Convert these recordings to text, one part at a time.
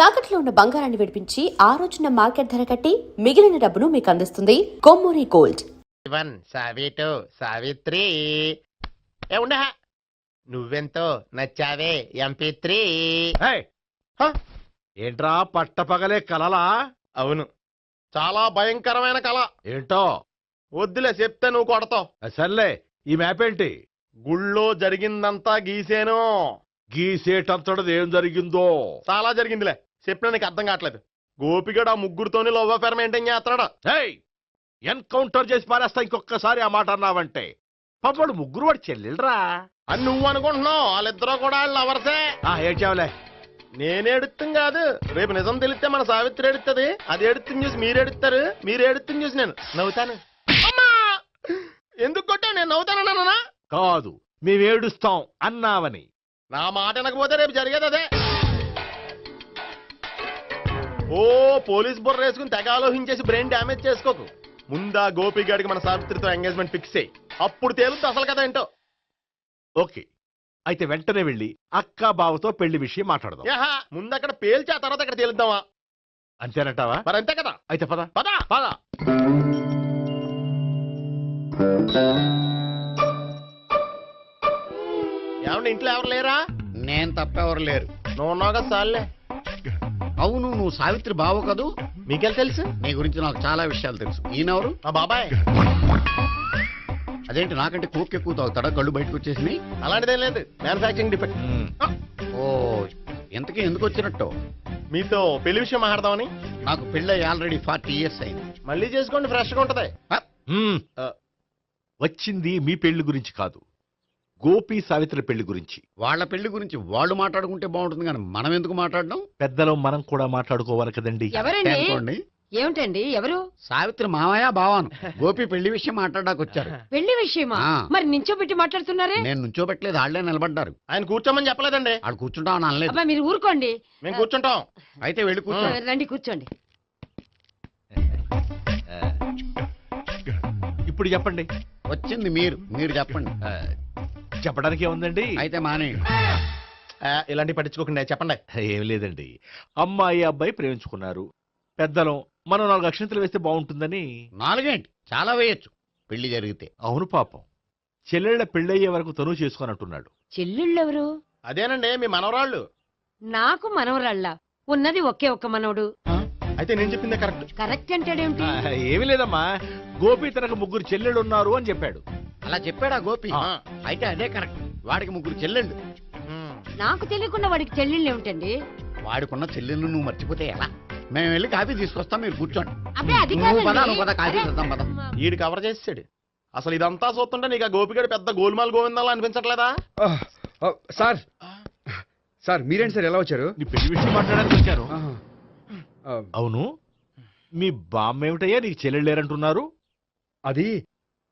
తాకట్లో ఉన్న బంగారాన్ని విడిపించి ఆ రోజున మార్కెట్ ధర కట్టి మిగిలిన డబ్బును మీకు అందిస్తుంది కొమ్మూరి గోల్డ్. సావిటు సావిత్రి ఉండ నువ్వెంతో నచ్చావే ఎంపీ3. ఏంట్రా పట్టపగలే కలలా? అవును, చాలా భయంకరమైన కళ. ఏంటో వద్దులే చెప్తే నువ్వు కొడతావు. సర్లే, ఈ మ్యాప్ ఏంటి? గుళ్ళో జరిగిందంతా గీసేను. గీసేటంతటది ఏం జరిగిందో? చాలా జరిగిందిలే, చెప్పినా నీకు అర్థం కావట్లేదు. గోపిగడు ఆ ముగ్గురుతోని లవ్ అఫేర్ మెయింటైన్ చేస్తాడా? ఎన్కౌంటర్ చేసి పారేస్తా ఇంకొకసారి ఆ మాట అన్నావంటే. పాపడు ముగ్గురు వాడు చెల్లెలరా అని నువ్వు అనుకుంటున్నావు, వాళ్ళిద్దరూ కూడా లవర్సే. ఏడ్చావులే. నేనేడుతుంది కాదు, రేపు నిజం తెలిస్తే మన సావిత్రి ఎడుతుంది. అది ఎడుతుంది చూసి మీరు ఎడుతారు, మీరు ఎడుతుంది చూసి నేను నవ్వుతాను. అమ్మా, ఎందుకు కొట్టా? నేను నవ్వుతానన్నా కాదు, మేమేడుస్తాం అన్నావని. నా మాట వినకపోతే రేపు జరిగేది అదే. ఓ పోలీస్ బుర్ర వేసుకుని తెగ ఆలోచించేసి బ్రెయిన్ డ్యామేజ్ చేసుకోకు. ముందా గోపిగాడికి మన సావిత్రితో ఎంగేజ్మెంట్ ఫిక్స్ అయ్యి అప్పుడు తేలుతుంది అసలు కదా ఏంటో. ఓకే, అయితే వెంటనే వెళ్ళి అక్క బావతో పెళ్లి విషయం మాట్లాడదాం. ముందు అక్కడ పేల్చి ఆ తర్వాత అక్కడ తేలుద్దామా? అంతేనంటావా? మరి అంతే కదా. అయితే పద పద పద. ఏమండి, ఇంట్లో ఎవరు లేరా? నేను తప్పెవరు లేరు. నువ్వు ఉన్నావు కదా సార్లే. అవును, నువ్వు సావిత్రి బావ కదూ? మీకెళ్ళి తెలుసు? నీ గురించి నాకు చాలా విషయాలు తెలుసు. ఈయనెవరు? మా బాబాయ్. అదేంటి, నాకంటే కోక్ ఎక్కువ తాగుతాడా? కళ్ళు బయటకు వచ్చేసినాయి. అలాంటిదేం లేదు, మ్యానుఫాక్చరింగ్ డిఫెక్ట్. ఓ, ఇంతకీ ఎందుకు వచ్చినట్టు? మీతో పెళ్లి విషయం మాట్లాడదామని. నాకు పెళ్ళి ఆల్రెడీ 40 years అయింది. మళ్ళీ చేసుకోండి, ఫ్రెష్ గా ఉంటది. వచ్చింది మీ పెళ్లి గురించి కాదు, గోపి సావిత్రి పెళ్లి గురించి. వాళ్ళ పెళ్లి గురించి వాళ్ళు మాట్లాడుకుంటే బాగుంటుంది, కానీ మనం ఎందుకు మాట్లాడడం? పెద్దలో మనం కూడా మాట్లాడుకోవాలి కదండి. అనుకోండి. ఏమిటండి, ఎవరు? సావిత్రి మామయ్య బావాను. గోపి పెళ్లి విషయం మాట్లాడడానికి వచ్చారు. పెళ్లి విషయమా? మరి నించోబెట్టి మాట్లాడుతున్నారే? నేను నుంచోబెట్టలేదు, వాళ్ళే నిలబడ్డారు. ఆయన కూర్చోమని చెప్పలేదండి. వాళ్ళు కూర్చుంటామని అనలేదు. అబ్బా, మీరు ఊరుకోండి. మేము కూర్చుంటాం. అయితే వెళ్ళి కూర్చో. రండి, కూర్చోండి. ఇప్పుడు చెప్పండి. వచ్చింది మీరు చెప్పండి. చెప్పడానికి ఏముందండి? అయితే మానేయండి. ఇలాంటి పట్టించుకోకుండా చెప్పండి. ఏం లేదండి, అమ్మాయి అబ్బాయి ప్రేమించుకున్నారు. పెద్దలం మనం 4 అక్షంతలు వేస్తే బాగుంటుందని. 4 ఏంటి, చాలా వేయచ్చు పెళ్లి జరిగితే. అవును, పాపం చెల్లెళ్ళ పెళ్ళయ్యే వరకు తను చేసుకోనంటున్నాడు. చెల్లెళ్ళెవరు? అదేనండి, మీ మనవరాళ్ళు. నాకు మనవరాళ్ళ ఉన్నది ఒకే ఒక్క మనవడు. అయితే నేను చెప్పిందే కరెక్ట్. కరెక్ట్ అంటాడేమిటి? ఏమీ లేదమ్మా, గోపి తనకు 3 చెల్లెళ్ళు ఉన్నారు అని చెప్పాడు. అలా చెప్పాడా గోపి? అయితే అదే కరెక్ట్. వాడికి 3 చెల్లెళ్ళు. నాకు తెలియకుండా వాడికి చెల్లెళ్ళు ఏమిటండి? వాడికున్న చెల్లెళ్ళు నువ్వు మర్చిపోతే ఎలా? మేము వెళ్ళి కాఫీ తీసుకొస్తాం, మీరు కూర్చోండి. అబ్బే, అది నువ్వు పద, కాదండి. నువ్వు పద, కాఫీ చేద్దాం పద. ఈడు కవర్ చేసాడు. అసలు ఇదంతా చూస్తుంటే నీకు ఆ గోపిగడు పెద్ద గోల్మాల్ గోవిందాలు అనిపించట్లేదా? సార్ సార్ మీరేంటి సార్, ఎలా వచ్చారు? నీ పెళ్లి విషయం మాట్లాడడానికి వచ్చాను. అవును, మీ బామ్మ ఏమిటయ్యా నీకు చెల్లెళ్ళు లేరంటున్నారు? అది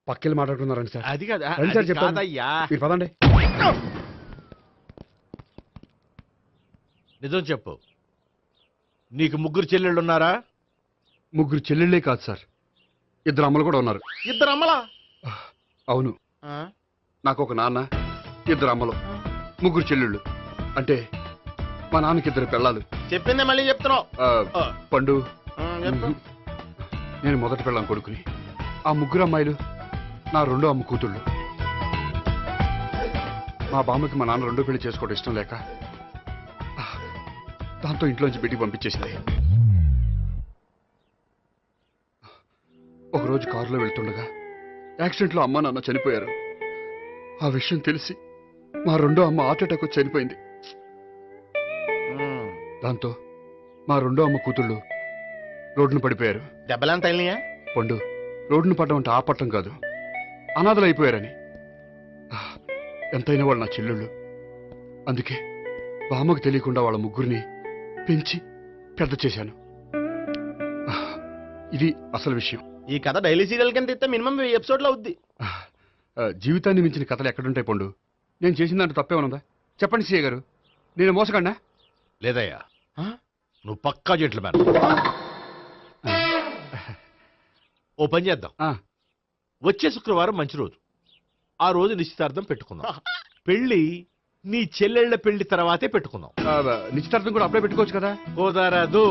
పక్కెళ్ళి మాట్లాడుకున్నారండి సార్. అది కాదా? రండి సార్, చెప్తాను. కాదయ్యా, మీరు పదండి. నిజం చెప్పు, నీకు 3 చెల్లెళ్ళు ఉన్నారా? 3 చెల్లెళ్ళే కాదు సార్, 2 అమ్మలు కూడా ఉన్నారు. 2 అమ్మలా? అవును, నాకు ఒక నాన్న, 2 అమ్మలు, 3 చెల్లెళ్ళు. అంటే మా నాన్నకి 2 పిల్లలు. చెప్పిందే మళ్ళీ చెప్తున్నావు. పండు, చెప్పు. నేను మొదటి పిల్లం కొడుకుని. ఆ 3 అమ్మాయిలు నా 2వ అమ్మ కూతుళ్ళు. మా బామ్మకి మా నాన్న 2వ పెళ్లి చేసుకోవడం ఇష్టం లేక దాంతో ఇంట్లోంచి బిడ్డికి పంపించేసింది. ఒకరోజు కారులో వెళ్తుండగా యాక్సిడెంట్లో అమ్మ నాన్న చనిపోయారు. ఆ విషయం తెలిసి మా 2వ అమ్మ హార్ట్ అటాక్ వచ్చి చనిపోయింది. దాంతో మా 2వ అమ్మ కూతుళ్ళు రోడ్డును పడిపోయారు. దెబ్బలంత తగిలినాయా? పండు, రోడ్డును పడ్డం అంటే ఆపట్టం కాదు, అనాథలు అయిపోయారని. ఎంతైనా వాళ్ళు నా చెల్లెళ్ళు. అందుకే బామ్మకు తెలియకుండా వాళ్ళ 3 పెంచి పెద్ద చేశాను. ఇది అసలు విషయం. ఈ కథ డైలీ సీరియల్ కింద ఇస్తే మినిమం 10 ఎపిసోడ్లు అవుద్ది. జీవితాన్ని మించిన కథలు ఎక్కడుంటాయి పండు? నేను చేసిన దాంట్లో తప్పే ఉన్నదా? చెప్పండి సీఏ గారు, నేను మోసగండా? లేదయ్యా, నువ్వు పక్కా జెంట్లమ్యాన్. ఓ పని చేద్దాం, వచ్చే శుక్రవారం మంచి రోజు. ఆ రోజు నిశ్చితార్థం పెట్టుకుందాం. పెళ్లి నీ చెల్లెళ్ళ పెళ్లి తర్వాతే పెట్టుకుందాం. నిశ్చితార్థం కూడా అప్పుడే పెట్టుకోవచ్చు కదా. కుదరదు.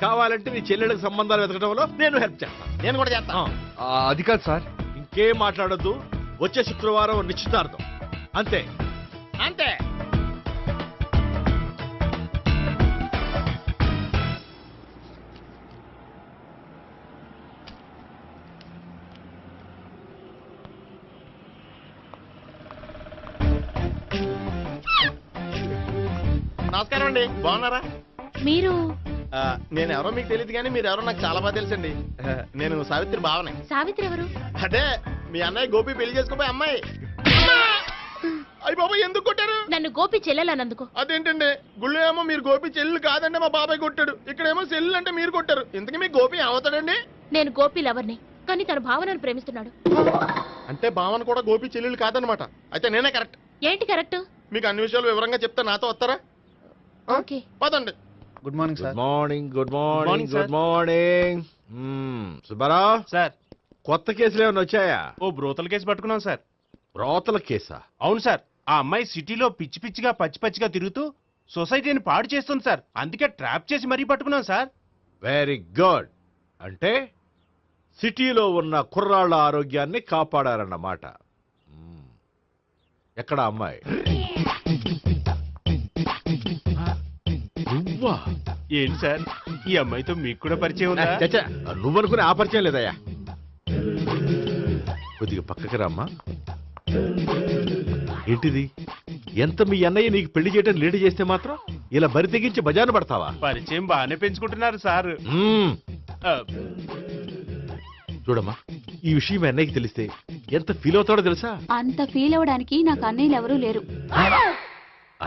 కావాలంటే నీ చెల్లెళ్ళకి సంబంధాలు వెతకడంలో నేను హెల్ప్ చేస్తాను. నేను కూడా చేస్తాను. అది కాదు సార్. ఇంకేం మాట్లాడొద్దు. వచ్చే శుక్రవారం నిశ్చితార్థం. అంతే. అంతే. నమస్కారం అండి, బాగున్నారా? మీరు నేను ఎవరో మీకు తెలియదు కానీ మీరు ఎవరో నాకు చాలా బాగా తెలుసండి. నేను సావిత్రి బావనే. సావిత్రి ఎవరు? అదే మీ అన్నయ్య గోపి పెళ్లి చేసుకోపోయి అమ్మాయి. అయ్యి బాబాయ్ ఎందుకు కొట్టారు? నన్ను గోపి చెల్లెలన్నందుకు. అదేంటండి, గుళ్ళు ఏమో మీరు గోపి చెల్లు కాదంటే మా బాబాయ్ కొట్టాడు, ఇక్కడేమో చెల్లు అంటే మీరు కొట్టారు. ఇంతకీ మీ గోపి ఏమవుతాడండి? నేను గోపి లవర్ని, కానీ తన భావనను ప్రేమిస్తున్నాడు. అంటే భావన కూడా గోపి చెల్లెలు కాదనమాట. అయితే నేనే కరెక్ట్. ఏంటి కరెక్ట్? మీకు అన్ని విషయాలు వివరంగా చెప్తే నాతో వస్తారా? ఓకే. పదండి. Good morning good sir. Morning. Good morning. Morning, good sir. Morning. Subbarao, sir, కొత్త కేసులు ఏమైనా వచ్చాయా? ఓ బ్రోతల కేసు పట్టుకున్నాం సార్. రోతల కేసా? అవును సార్, ఆ అమ్మాయి సిటీలో పిచ్చి పిచ్చిగా పచ్చి పచ్చిగా తిరుగుతూ సొసైటీని పాడు చేస్తుంది సార్. అందుకే ట్రాప్ చేసి మరీ పట్టుకున్నాం సార్. Very good. అంటే సిటీలో ఉన్న కుర్రాళ్ళ ఆరోగ్యాన్ని కాపాడారన్నమాట. ఎక్కడ అమ్మాయి? నువ్వా? ఏంటి సార్, ఈ అమ్మాయితో మీకు కూడా పరిచయం ఉందా? చచ్చా, నువ్వనుకునే ఆ పరిచయం లేదయ్యా. కొద్దిగా పక్కకి రామ్మా. ఏంటిది? ఎంత మీ అన్నయ్య నీకు పెళ్లి చేయటం లేట్ చేస్తే మాత్రం ఇలా బరి తెగించి బజారు పడతావా? పరిచయం బాగానే పెంచుకుంటున్నారు సార్. ఆ, చూడమ్మా, ఈ విషయం మీ అన్నయ్యకి తెలిస్తే ఎంత ఫీల్ అవుతాడో తెలుసా? అంత ఫీల్ అవడానికి నాకు అన్నయ్యలు ఎవరూ లేరు.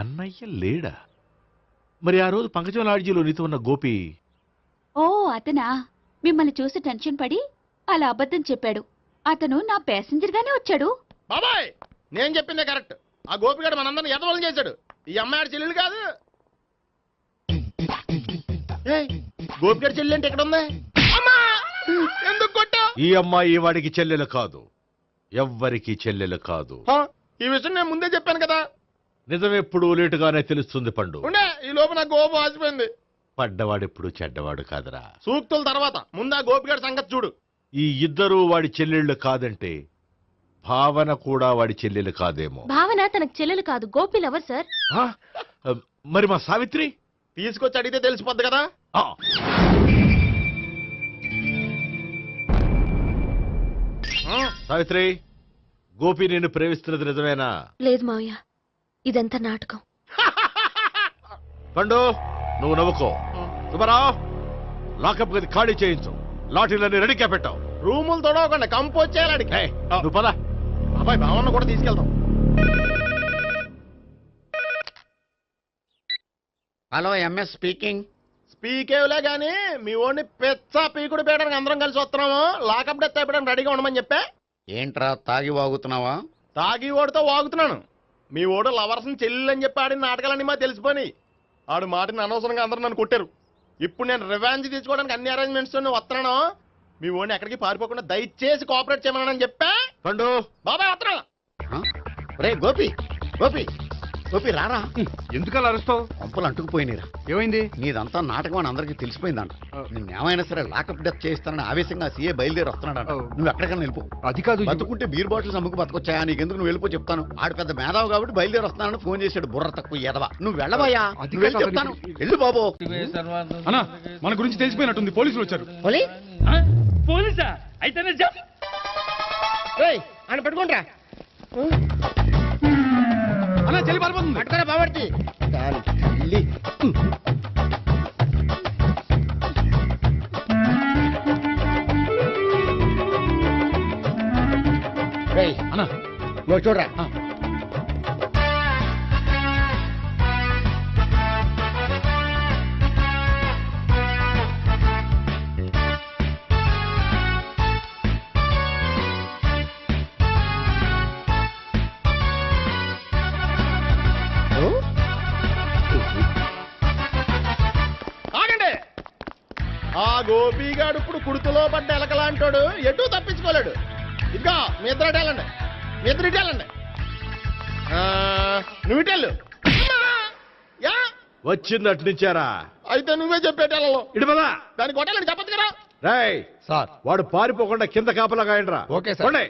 అన్నయ్య లేడా? మరి ఆ రోజు పంకజం లాడ్జీలో నీతో ఉన్న గోపి? ఓ అతనా? మిమ్మల్ని చూసి టెన్షన్ పడి అలా అబద్ధం చెప్పాడు. అతను నా ప్యాసింజర్ గానే వచ్చాడు. బాబాయ్ నేను చెప్పిందే కరెక్ట్. ఆ గోపిగాడు మనందరిని ఎదవలం చేశాడు. ఈ అమ్మాయి చెల్లెలు కాదు. ఏయ్, గోపిగాడి చెల్లి అంటే ఎక్కడ ఉంది? అమ్మా! ఎందుకు కొట్టావ్? ఈ అమ్మాయి వాడికి చెల్లెలు కాదు. ఎవ్వరికి చెల్లెలు కాదు. ఈ విషయం నేను ముందే చెప్పాను కదా. నిజమెప్పుడు లేటుగానే తెలుస్తుంది పండు. ఉండే ఈ లోపు నాకు గోపు ఆసిపోయింది. పడ్డవాడెప్పుడు చెడ్డవాడు కాదురా. సూక్తుల తర్వాత ముందు ఆ గోపిగాడి సంగతి చూడు. ఈ ఇద్దరూ వాడి చెల్లెళ్ళు కాదంటే భావన కూడా వాడి చెల్లెలు కాదేమో. భావన తనకు చెల్లెలు కాదు, గోపి లవర్ సార్. ఆ? మరి మా సావిత్రి? తీసుకొచ్చి అడిగితే తెలిసిపోద్ది కదా. ఆ. సావిత్రి, గోపి నేను ప్రేమిస్తున్నది నిజమేనా? లేదు మావయ్య, ఇదంతా నాటకం. పండు, నువ్వు నవ్వుకో. సుబ్బారావు, లాకప్ గది ఖాళీ చేయించు. లాఠీలన్నీ రెడీగా పెట్టావు. రూములు తొడవకుండా కంపోజ్ చేయాలి. ఏయ్, నువ్వు పద. అబ్బాయి భావన కూడా తీసుకెళ్తాం. Hello, MS speaking. స్పీకేవ్లే గానీ మీ ఓడిని పెచ్చ పీకుడు పేయడానికి అందరం కలిసి వస్తున్నాము. లాకప్ డెత్ అయిపోయడానికి రెడీగా ఉండమని చెప్పే. ఏంట్రా తాగి వాగుతున్నావా? తాగి ఓడితో వాగుతున్నాను. మీ ఓడు లవర్స్ని చెల్లెని చెప్పి ఆడిన నాటకాలన్నీ మా తెలిసిపోయి ఆడు మాటని అనవసరంగా అందరూ నన్ను కొట్టారు. ఇప్పుడు నేను రివెంజ్ తీసుకోవడానికి అన్ని అరేంజ్మెంట్స్ వస్తున్నాను. మీ ఓడిని ఎక్కడికి పారిపోకుండా దయచేసి కోఆపరేట్ చేయమని చెప్పా. పండు, బాబాయ్ వస్తున్నా. రే గోపి, గోపి, గోపి రారా. ఎందుకలా అరుస్తావు? పంపులు అంటుకుపోయినరా. ఏమైంది? నీదంతా నాటకం అని అందరికీ తెలిసిపోయిందంట. నిన్నేమైనా సరే లాకప్ డెత్ చేయిస్తానని ఆవేశంగా సీఏ బయలుదేరి వస్తున్నాడంట. నువ్వు ఎక్కడికైనా వెళ్ళిపో. అది కాదు. బతుకుంటే బీర్ బాటిల్స్ అమ్ముకు బతకొచ్చాయా? నీకెందుకు? నువ్వు వెళ్ళిపో చెప్తాను. ఆడు పెద్ద మేధావు కాబట్టి బయలుదేరి వస్తున్నానని ఫోన్ చేశాడు. బుర్ర తక్కువ ఎదవా. నువ్వు వెళ్ళబోయా? అది నువ్వు వెళ్ళి కాదు, చెప్తాను. వెళ్ళు బాబు. అన్నా, మన గురించి తెలిసిపోయినట్టుంది. పోలీసులు వచ్చారు. పోలీసా? అయితేనే చెప్పు. ఆయన పెట్టుకుంటా అన్నా, చెల్లి పారిపోతుంది. పట్టుకురా బాబర్తి. అన్నా, చూడరా. ఆగండి. ఆ గోపిగాడు ఇప్పుడు కుడుతులో పడ్డ ఎలకలాంటాడు. ఎటు తప్పించుకోలేడు. ఇదిగో మీ ఇద్దరు ఇటు వెళ్ళండి. మీ ఇద్దరు ఇటు వెళ్ళండి. నువ్వు ఇటెళ్ళు యా వచ్చింది అటు నుంచారా? అయితే నువ్వే చెప్పేటెళ్ళలో ఇటు పదా. దానికి కొట్టాలని చెప్పదు కదా. రాయ్ సార్ వాడు పారిపోకుండా కింద కాపలా కాయండిరా. Okay sir. పోండి.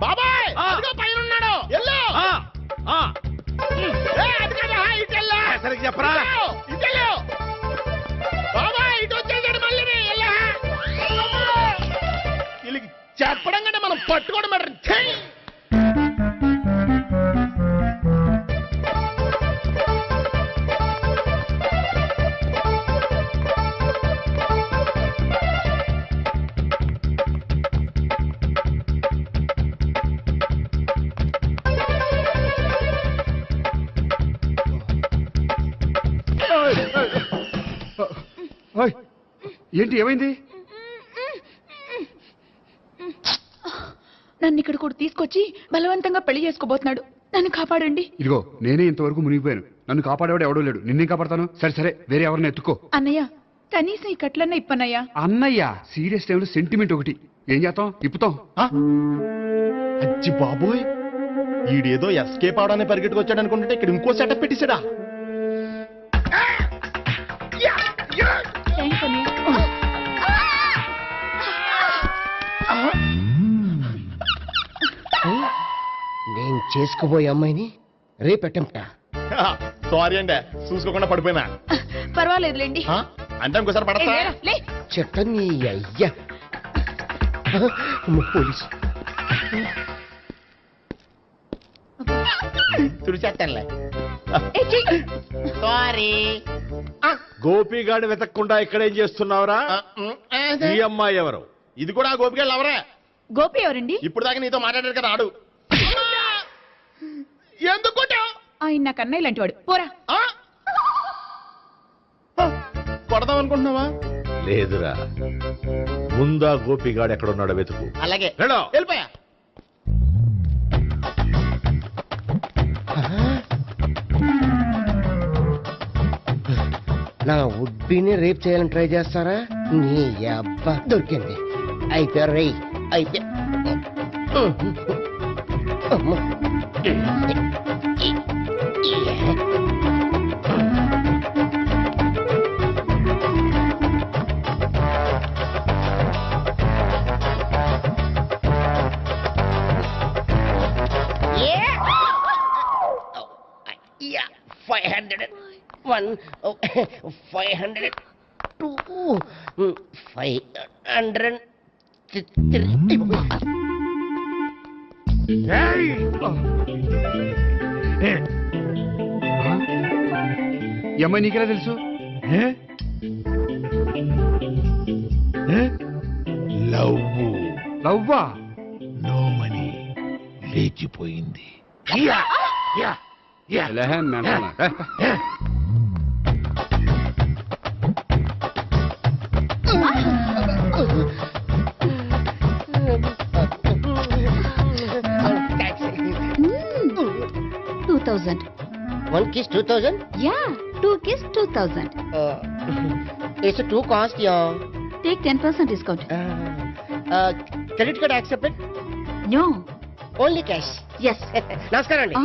బాబాయ్ అదిగో పైన ఉన్నాడు. ఎల్లో అది కదా ఇటెల్లా సరిగ్గా చెప్పరా? ఇటెల్లో బాబాయ్ ఇటు వచ్చేసాడు మళ్ళీ. ఎల్లా వీళ్ళకి చెప్పడం కంటే మనం పట్టుకోవడం మాట. ఓయ్, ఏంటి ఏమైంది? నన్ను ఇక్కడ కూడా తీసుకొచ్చి బలవంతంగా పెళ్లి చేసుకోబోతున్నాడు. నన్ను కాపాడండి. ఇదిగో నేనే ఇంతవరకు మునిగిపోయాను. నన్ను కాపాడేవాడు ఎవడో లేడు. నిన్నే కాపాడతాను. సరే సరే, వేరే ఎవరిని ఎత్తుకో. అన్నయ్య కనీసం ఈ కట్లన్నా ఇప్పన్నయ్యా. అన్నయ్య సీరియస్ టైంలో సెంటిమెంట్ ఒకటి. ఏం చేస్తాం? ఇప్పుతాం. అచ్చి బాబోయ్, ఈడేదో ఎస్కేప్ అవడానికి పరిగెట్టుకొచ్చాడు అనుకుంటే ఇక్కడ ఇంకో సెటప్ పెట్టేశాడా? థ్యాంక్స్ అన్నయ్య. నేను చేసుకోబోయే అమ్మాయిని రేపెట్టంటా. సారీ అండి, చూసుకోకుండా పడిపోయినా. పర్వాలేదులేండి. అంటే ఇంకోసారి పడతా. లే. చెట్ట నీ అయ్యా పోలీసు తుడిచేస్తానులే. ఏ, చెయ్యి. సారీ. గోపిగాడి వెతకకుండా ఇక్కడేం చేస్తున్నావురా? ఈ అమ్మాయి ఎవరు? ఇది కూడా గోపికలు ఎవరే? గోపి ఎవరండి? ఇప్పుడు దాకా నీతో మాట్లాడారు కదా ఆడు. ఎందుకు కొట్టావ్? ఆయన నాకు అన్నయ్య లాంటి వాడు. పోరా. కొడదాం అనుకుంటున్నావా? లేదురా, ముందా గోపిగాడు ఎక్కడున్నాడో వెతుకు. అలాగే వెళ్ళు. వెళ్ళిపోయా. నా ఉడ్బీని రేప్ చేయాలని ట్రై చేస్తారా? నీ అబ్బా దొరికింది. అయిపోయా రై అయిపోయా. అమ్మ. Yeah, 501, 502, 503. ఈ అమ్మాయి నీకెలా తెలుసు? లవ్వా? నో మనీ లేచిపోయింది. 2000. 1 kiss 2000. Yeah, 2 kiss 2000. It's too cost, yeah. Take 10% discount. Credit card accepted. No. Only cash. Yes. నమస్కారం అండి.